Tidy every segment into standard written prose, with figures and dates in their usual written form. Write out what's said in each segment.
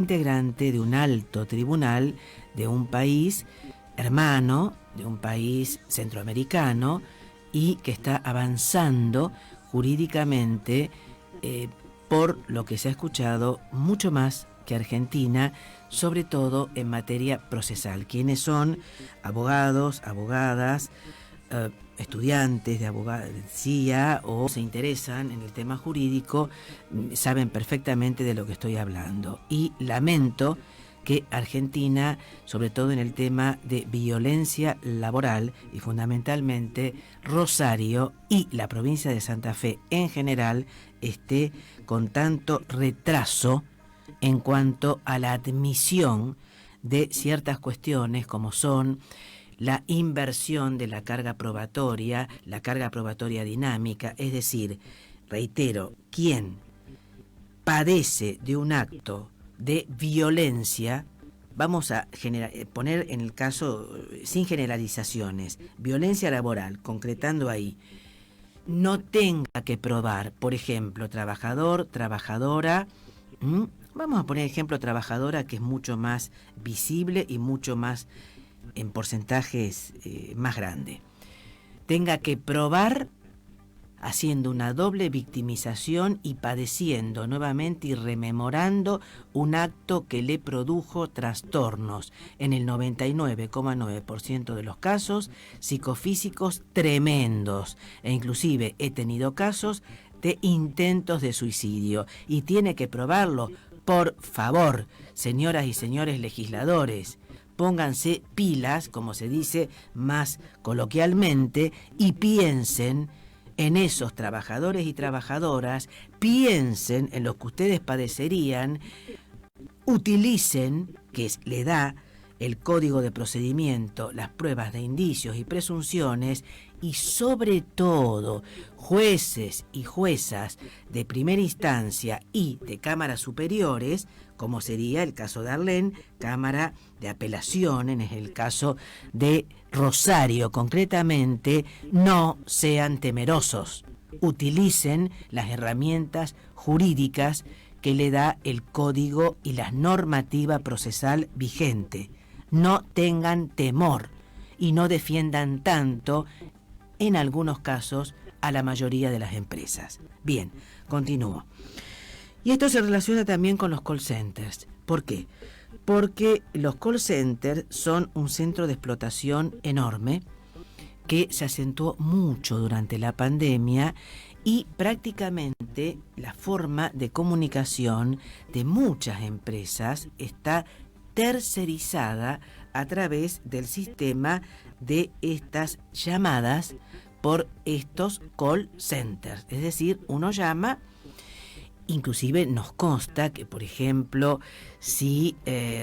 integrante de un alto tribunal de un país hermano, de un país centroamericano, y que está avanzando jurídicamente, por lo que se ha escuchado, mucho más que Argentina, sobre todo en materia procesal. Quienes son abogados, abogadas, estudiantes de abogacía o se interesan en el tema jurídico, saben perfectamente de lo que estoy hablando. Y lamento que Argentina, sobre todo en el tema de violencia laboral y fundamentalmente Rosario y la provincia de Santa Fe en general, esté con tanto retraso en cuanto a la admisión de ciertas cuestiones como son la inversión de la carga probatoria dinámica, es decir, reitero, quien padece de un acto de violencia, vamos a poner en el caso, sin generalizaciones, violencia laboral, concretando ahí, no tenga que probar, por ejemplo, trabajador, trabajadora, vamos a poner ejemplo trabajadora, que es mucho más visible y mucho más en porcentajes más grande, tenga que probar haciendo una doble victimización y padeciendo nuevamente y rememorando un acto que le produjo trastornos, en el 99,9% de los casos, psicofísicos tremendos, e inclusive he tenido casos de intentos de suicidio, y tiene que probarlo. Por favor, señoras y señores legisladores, pónganse pilas, como se dice más coloquialmente, y piensen en esos trabajadores y trabajadoras, piensen en lo que ustedes padecerían, utilicen, que le da el Código de Procedimiento, las pruebas de indicios y presunciones, y sobre todo jueces y juezas de primera instancia y de cámaras superiores, como sería el caso de Arlén, Cámara de Apelaciones, en el caso de Rosario concretamente, no sean temerosos, utilicen las herramientas jurídicas que le da el código y la normativa procesal vigente. No tengan temor y no defiendan tanto, en algunos casos, a la mayoría de las empresas. Bien, continúo. Y esto se relaciona también con los call centers. ¿Por qué? Porque los call centers son un centro de explotación enorme que se acentuó mucho durante la pandemia, y prácticamente la forma de comunicación de muchas empresas está tercerizada a través del sistema de estas llamadas por estos call centers. Es decir, uno llama, inclusive nos consta que, por ejemplo, si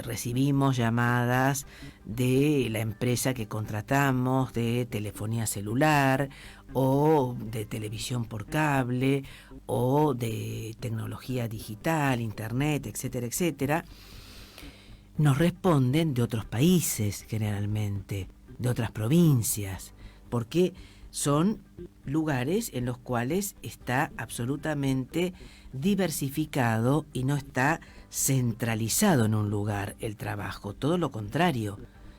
recibimos llamadas de la empresa que contratamos de telefonía celular o de televisión por cable o de tecnología digital, internet, etcétera, etcétera, nos responden de otros países generalmente, de otras provincias, porque son lugares en los cuales está absolutamente diversificado y no está centralizado en un lugar el trabajo, todo lo contrario.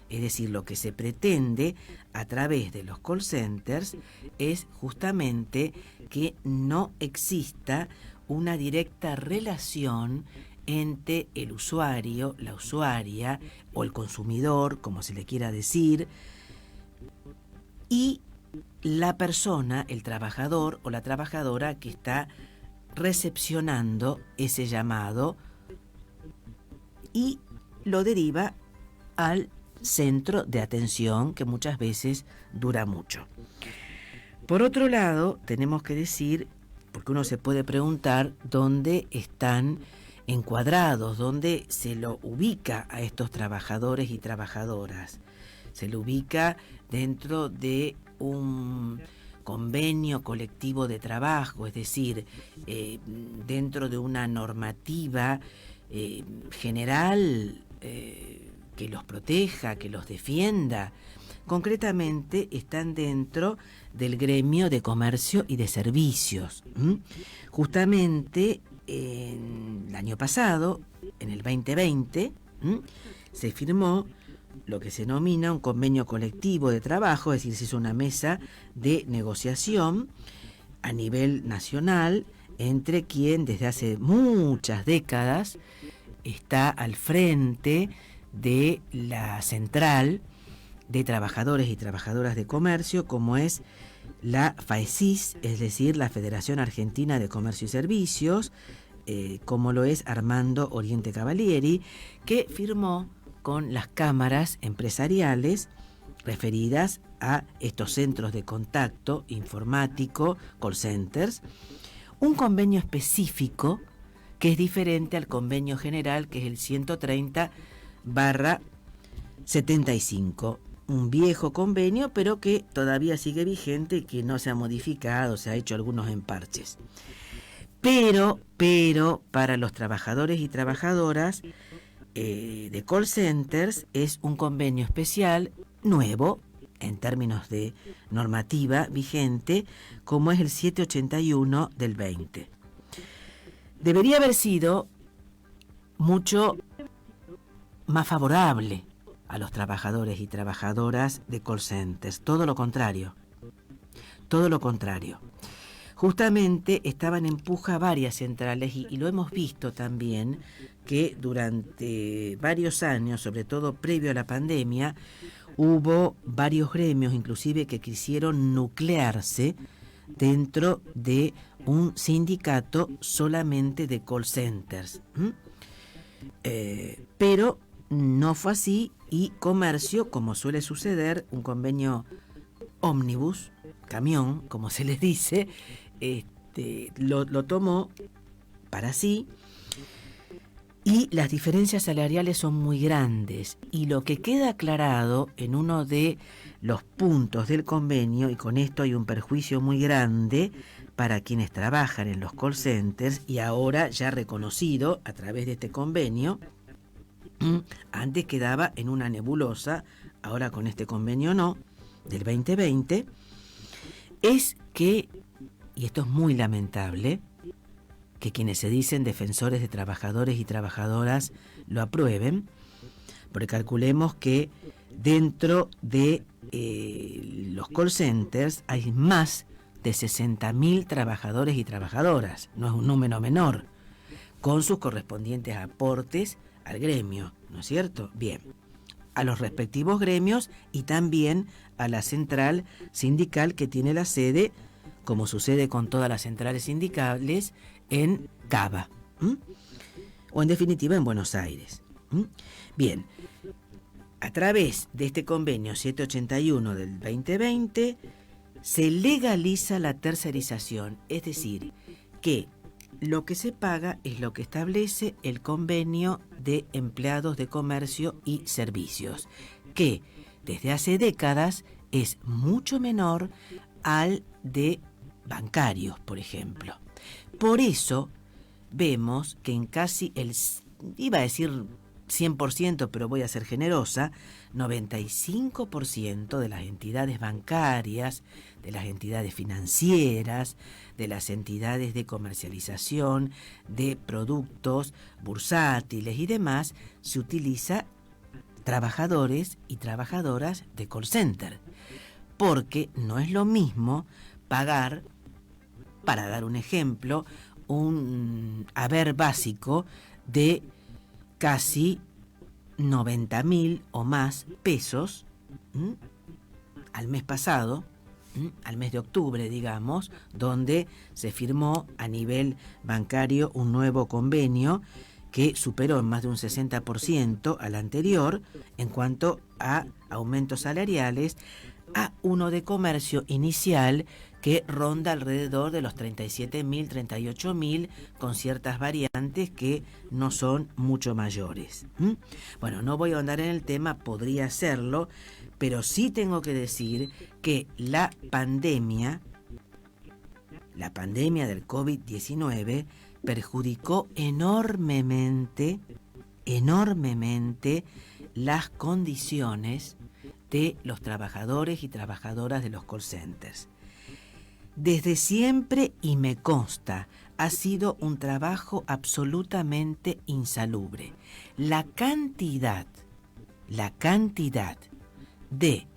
Es decir, lo que se pretende a través de los call centers es justamente que no exista una directa relación entre el usuario, la usuaria o el consumidor, como se le quiera decir, y la persona, el trabajador o la trabajadora que está recepcionando ese llamado y lo deriva al centro de atención, que muchas veces dura mucho. Por otro lado, tenemos que decir, porque uno se puede preguntar dónde están encuadrados, dónde se lo ubica a estos trabajadores y trabajadoras. Se lo ubica dentro de un convenio colectivo de trabajo, es decir, dentro de una normativa general que los proteja, que los defienda. Concretamente están dentro del gremio de comercio y de servicios. Justamente el año pasado en el 2020, se firmó lo que se denomina un convenio colectivo de trabajo, es decir, se hizo una mesa de negociación a nivel nacional entre quien desde hace muchas décadas está al frente de la central de trabajadores y trabajadoras de comercio, como es la FAESIS, es decir, la Federación Argentina de Comercio y Servicios, como lo es Armando Oriente Cavalieri, que firmó con las cámaras empresariales referidas a estos centros de contacto informático, call centers, un convenio específico que es diferente al convenio general, que es el 130/75, un viejo convenio, pero que todavía sigue vigente y que no se ha modificado, se ha hecho algunos emparches. Pero para los trabajadores y trabajadoras de call centers es un convenio especial, nuevo, en términos de normativa vigente, como es el 781 del 20. Debería haber sido mucho más favorable a los trabajadores y trabajadoras de call centers, todo lo contrario. Justamente estaban en puja varias centrales y lo hemos visto también que durante varios años, sobre todo previo a la pandemia, hubo varios gremios inclusive que quisieron nuclearse dentro de un sindicato solamente de call centers. Pero no fue así y Comercio, como suele suceder, un convenio ómnibus, camión, como se les dice, lo tomó para sí, y las diferencias salariales son muy grandes, y lo que queda aclarado en uno de los puntos del convenio, y con esto hay un perjuicio muy grande para quienes trabajan en los call centers, y ahora ya reconocido a través de este convenio, antes quedaba en una nebulosa, ahora con este convenio no, del 2020, es que, y esto es muy lamentable, que quienes se dicen defensores de trabajadores y trabajadoras lo aprueben, porque calculemos que dentro de los call centers hay más de 60.000 trabajadores y trabajadoras, no es un número menor, con sus correspondientes aportes al gremio, ¿no es cierto? Bien, a los respectivos gremios y también a la central sindical que tiene la sede, como sucede con todas las centrales sindicales, en Cava, o en definitiva en Buenos Aires. Bien, a través de este convenio 781 del 2020 se legaliza la tercerización, es decir, que lo que se paga es lo que establece el convenio de empleados de comercio y servicios, que desde hace décadas es mucho menor al de bancarios, por ejemplo. Por eso vemos que en casi iba a decir 100%, pero voy a ser generosa, 95% de las entidades bancarias, de las entidades financieras, de las entidades de comercialización de productos bursátiles y demás, se utiliza trabajadores y trabajadoras de call center, porque no es lo mismo pagar, para dar un ejemplo, un haber básico de casi 90.000 o más pesos al mes pasado, al mes de octubre, digamos, donde se firmó a nivel bancario un nuevo convenio que superó en más de un 60% al anterior en cuanto a aumentos salariales, a uno de comercio inicial que ronda alrededor de los 37.000, 38.000, con ciertas variantes que no son mucho mayores. Bueno, no voy a ahondar en el tema, podría hacerlo, pero sí tengo que decir que la pandemia del COVID-19 perjudicó enormemente las condiciones de los trabajadores y trabajadoras de los call centers. Desde siempre, y me consta, ha sido un trabajo absolutamente insalubre. La cantidad de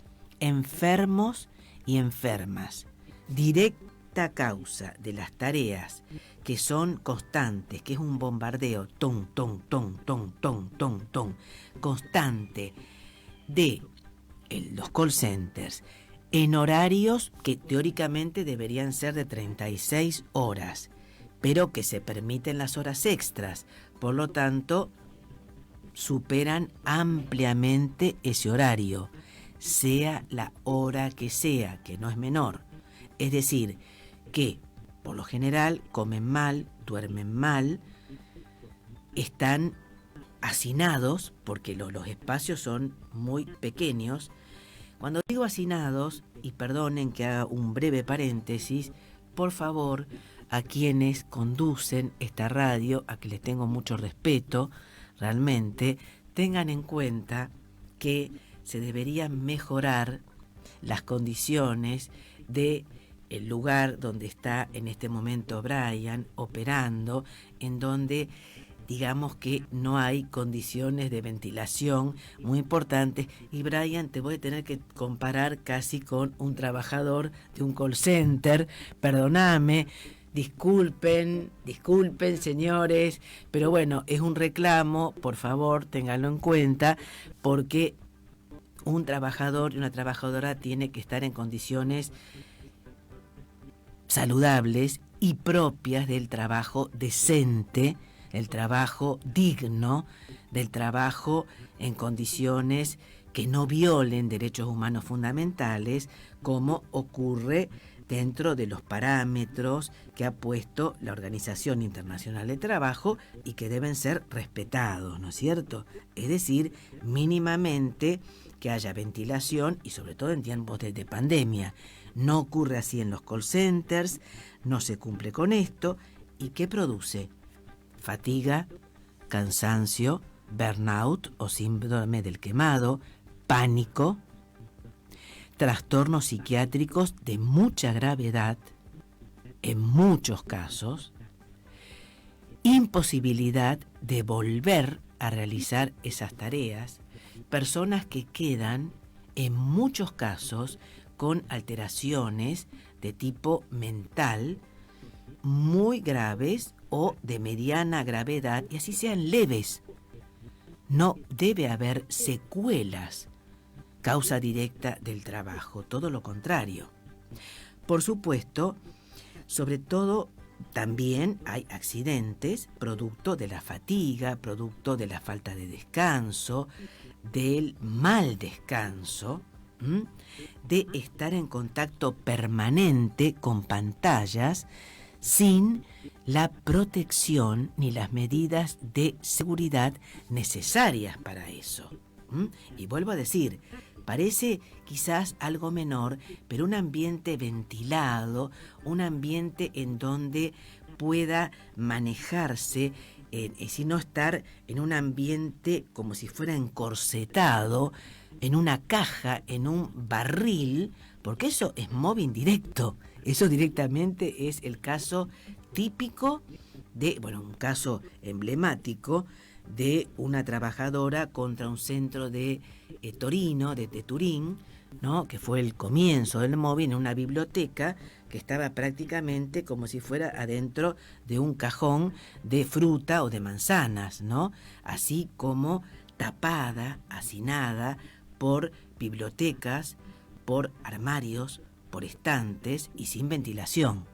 enfermos y enfermas, directa causa de las tareas que son constantes, que es un bombardeo, constante de los call centers, en horarios que teóricamente deberían ser de 36 horas, pero que se permiten las horas extras, por lo tanto, superan ampliamente ese horario, sea la hora que sea, que no es menor. Es decir, que por lo general comen mal, duermen mal, están hacinados, porque los espacios son muy pequeños. Cuando digo hacinados, y perdonen que haga un breve paréntesis, por favor, a quienes conducen esta radio, a que les tengo mucho respeto, realmente, tengan en cuenta que se deberían mejorar las condiciones de el lugar donde está en este momento Brian operando, en donde digamos que no hay condiciones de ventilación muy importantes, y Brian, te voy a tener que comparar casi con un trabajador de un call center, perdóname, disculpen señores, pero bueno, es un reclamo, por favor, ténganlo en cuenta, porque un trabajador y una trabajadora tiene que estar en condiciones saludables y propias del trabajo decente, el trabajo digno, del trabajo en condiciones que no violen derechos humanos fundamentales, como ocurre dentro de los parámetros que ha puesto la Organización Internacional del Trabajo y que deben ser respetados, ¿no es cierto? Es decir, mínimamente que haya ventilación, y sobre todo en tiempos de pandemia. No ocurre así en los call centers, no se cumple con esto. ¿Y qué produce? Fatiga, cansancio, burnout o síndrome del quemado, pánico, trastornos psiquiátricos de mucha gravedad, en muchos casos, imposibilidad de volver a realizar esas tareas, personas que quedan, en muchos casos, con alteraciones de tipo mental muy graves o de mediana gravedad, y así sean leves. No debe haber secuelas, causa directa del trabajo, todo lo contrario. Por supuesto, sobre todo, también hay accidentes producto de la fatiga, producto de la falta de descanso, del mal descanso, de estar en contacto permanente con pantallas sin la protección ni las medidas de seguridad necesarias para eso. Y vuelvo a decir, parece quizás algo menor, pero un ambiente ventilado, un ambiente en donde pueda manejarse, sin no estar en un ambiente como si fuera encorsetado, en una caja, en un barril, porque eso es mobbing directo. Eso directamente es el caso típico de, un caso emblemático de una trabajadora contra un centro de Torino, de Turín, ¿no? Que fue el comienzo del mobbing, en una biblioteca que estaba prácticamente como si fuera adentro de un cajón de fruta o de manzanas, ¿no? Así como tapada, hacinada por bibliotecas, por armarios, por estantes y sin ventilación.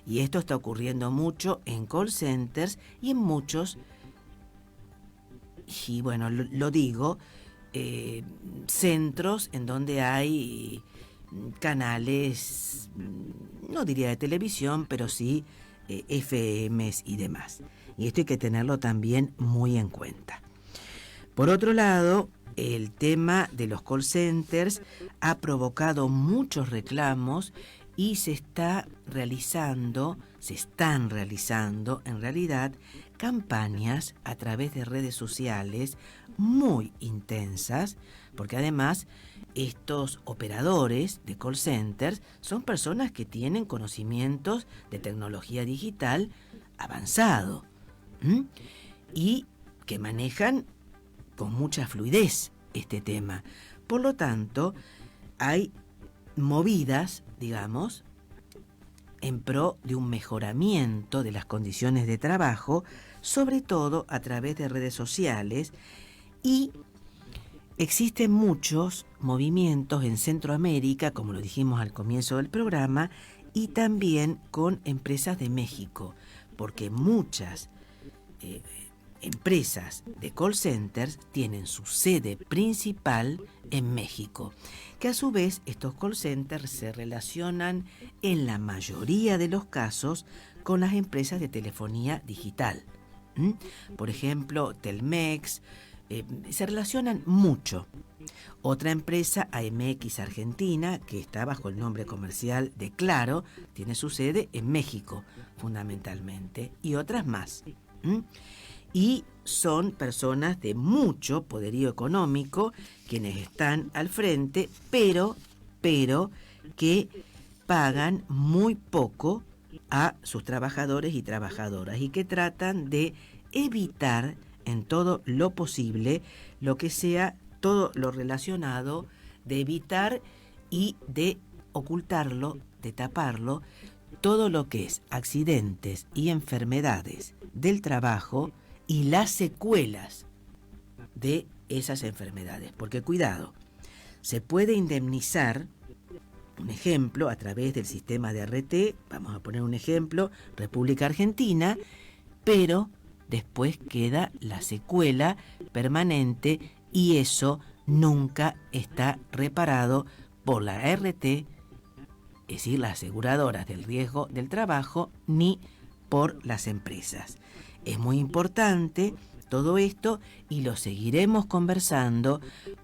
Y esto está ocurriendo mucho en call centers y en muchos, y lo digo, centros en donde hay canales, no diría de televisión, pero sí FMs y demás. Y esto hay que tenerlo también muy en cuenta. Por otro lado, el tema de los call centers ha provocado muchos reclamos y se están realizando en realidad campañas a través de redes sociales muy intensas, porque además estos operadores de call centers son personas que tienen conocimientos de tecnología digital avanzado, y que manejan con mucha fluidez este tema. Por lo tanto, hay movidas, digamos, en pro de un mejoramiento de las condiciones de trabajo, sobre todo a través de redes sociales, y existen muchos movimientos en Centroamérica, como lo dijimos al comienzo del programa, y también con empresas de México, porque muchas empresas de call centers tienen su sede principal en México, que a su vez estos call centers se relacionan en la mayoría de los casos con las empresas de telefonía digital. Por ejemplo, Telmex, se relacionan mucho. Otra empresa, AMX Argentina, que está bajo el nombre comercial de Claro, tiene su sede en México, fundamentalmente, y otras más. Y son personas de mucho poderío económico quienes están al frente, pero que pagan muy poco a sus trabajadores y trabajadoras y que tratan de evitar en todo lo posible lo que sea todo lo relacionado, de evitar y de ocultarlo, de taparlo, todo lo que es accidentes y enfermedades del trabajo y las secuelas de esas enfermedades. Porque cuidado, se puede indemnizar, un ejemplo, a través del sistema de RT, vamos a poner un ejemplo, República Argentina, pero después queda la secuela permanente y eso nunca está reparado por la RT, es decir, las aseguradoras del riesgo del trabajo, ni por las empresas. Es muy importante todo esto y lo seguiremos conversando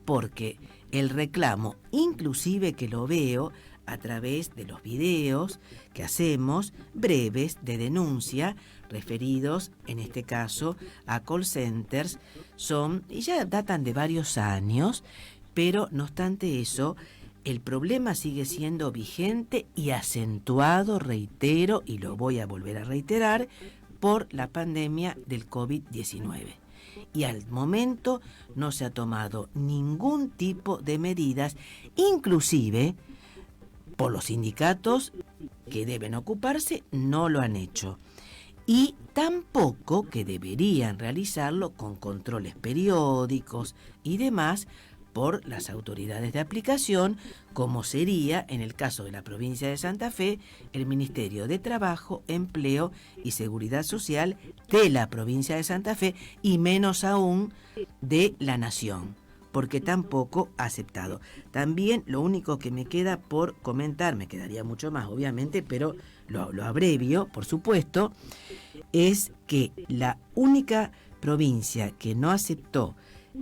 porque el reclamo, inclusive que lo veo a través de los videos que hacemos breves de denuncia referidos en este caso a call centers, son y ya datan de varios años, pero no obstante eso, el problema sigue siendo vigente y acentuado, reitero, y lo voy a volver a reiterar, por la pandemia del COVID-19. Y al momento no se ha tomado ningún tipo de medidas, inclusive por los sindicatos que deben ocuparse, no lo han hecho. Y tampoco que deberían realizarlo con controles periódicos y demás por las autoridades de aplicación, como sería, en el caso de la provincia de Santa Fe, el Ministerio de Trabajo, Empleo y Seguridad Social de la provincia de Santa Fe y menos aún de la Nación, porque tampoco ha aceptado. También lo único que me queda por comentar, me quedaría mucho más obviamente, pero lo abrevio, por supuesto, es que la única provincia que no aceptó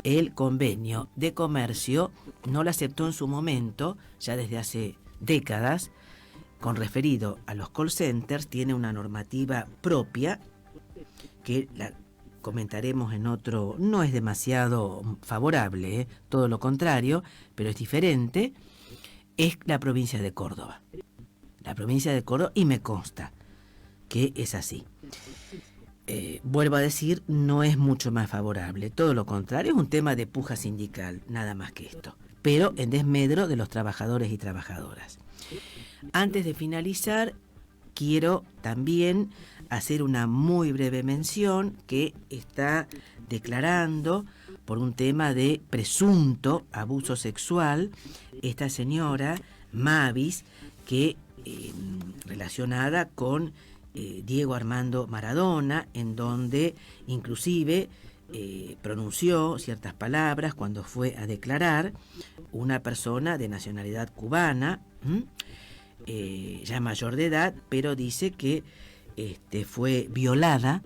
el convenio de comercio, no lo aceptó en su momento, ya desde hace décadas, con referido a los call centers, tiene una normativa propia, que la comentaremos en otro, no es demasiado favorable, todo lo contrario, pero es diferente, es la provincia de Córdoba. La provincia de Córdoba, y me consta que es así. Vuelvo a decir, no es mucho más favorable, todo lo contrario, es un tema de puja sindical, nada más que esto, pero en desmedro de los trabajadores y trabajadoras. Antes de finalizar, quiero también hacer una muy breve mención que está declarando por un tema de presunto abuso sexual esta señora Mavis, que relacionada con Diego Armando Maradona, en donde inclusive pronunció ciertas palabras cuando fue a declarar, una persona de nacionalidad cubana, ya mayor de edad, pero dice que fue violada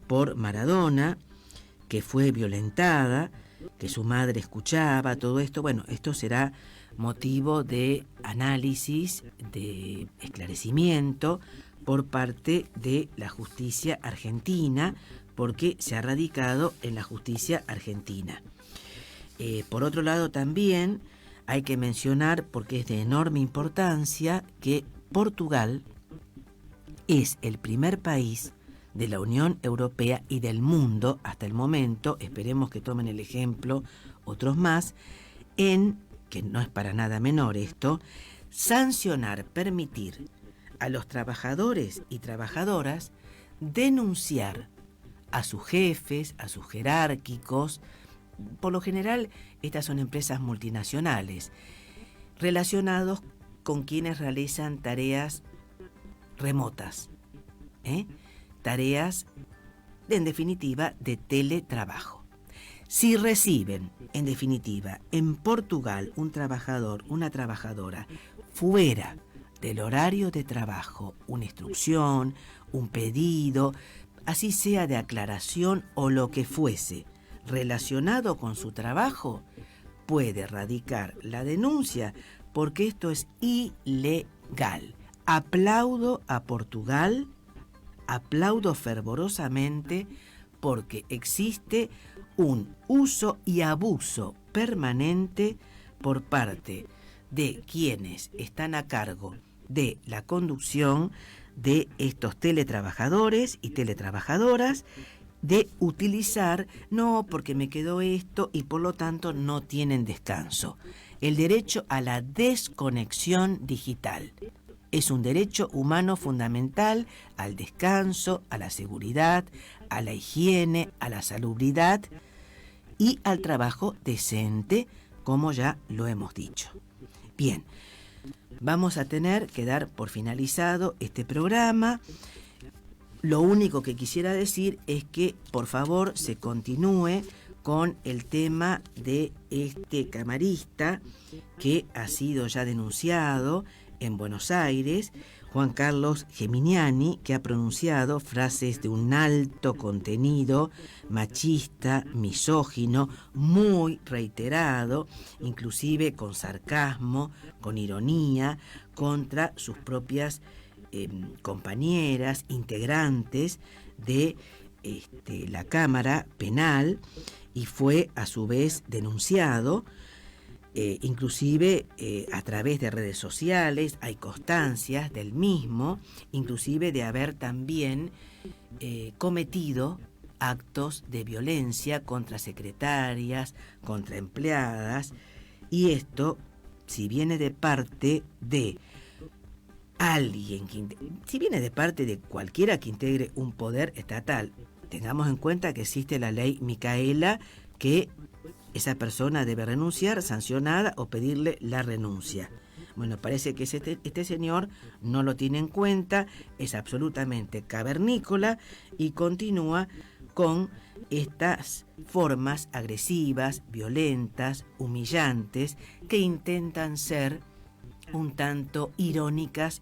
por Maradona, que fue violentada, que su madre escuchaba, todo esto. Bueno, esto será motivo de análisis, de esclarecimiento por parte de la justicia argentina, porque se ha radicado en la justicia argentina. Por otro lado, también hay que mencionar, porque es de enorme importancia, que Portugal es el primer país de la Unión Europea y del mundo hasta el momento, esperemos que tomen el ejemplo otros más, en, que no es para nada menor esto, sancionar, permitir a los trabajadores y trabajadoras denunciar a sus jefes, a sus jerárquicos. Por lo general, estas son empresas multinacionales relacionados con quienes realizan tareas remotas, tareas, en definitiva, de teletrabajo. Si reciben, en definitiva, en Portugal un trabajador, una trabajadora, fuera del horario de trabajo, una instrucción, un pedido, así sea de aclaración o lo que fuese, relacionado con su trabajo, puede radicar la denuncia porque esto es ilegal. Aplaudo a Portugal, aplaudo fervorosamente porque existe un uso y abuso permanente por parte de quienes están a cargo de la conducción de estos teletrabajadores y teletrabajadoras, de utilizar, no, porque me quedó esto y por lo tanto no tienen descanso. El derecho a la desconexión digital es un derecho humano fundamental al descanso, a la seguridad, a la higiene, a la salubridad y al trabajo decente, como ya lo hemos dicho. Bien, vamos a tener que dar por finalizado este programa. Lo único que quisiera decir es que, por favor, se continúe con el tema de este camarista que ha sido ya denunciado en Buenos Aires, Juan Carlos Geminiani, que ha pronunciado frases de un alto contenido machista, misógino, muy reiterado, inclusive con sarcasmo, con ironía, contra sus propias compañeras, integrantes de la Cámara Penal, y fue a su vez denunciado, inclusive a través de redes sociales. Hay constancias del mismo, inclusive de haber también cometido actos de violencia contra secretarias, contra empleadas, y esto, si viene de parte de alguien si viene de parte de cualquiera que integre un poder estatal, tengamos en cuenta que existe la ley Micaela, que esa persona debe renunciar, sancionada, o pedirle la renuncia. Bueno, parece que este señor no lo tiene en cuenta, es absolutamente cavernícola y continúa con estas formas agresivas, violentas, humillantes, que intentan ser un tanto irónicas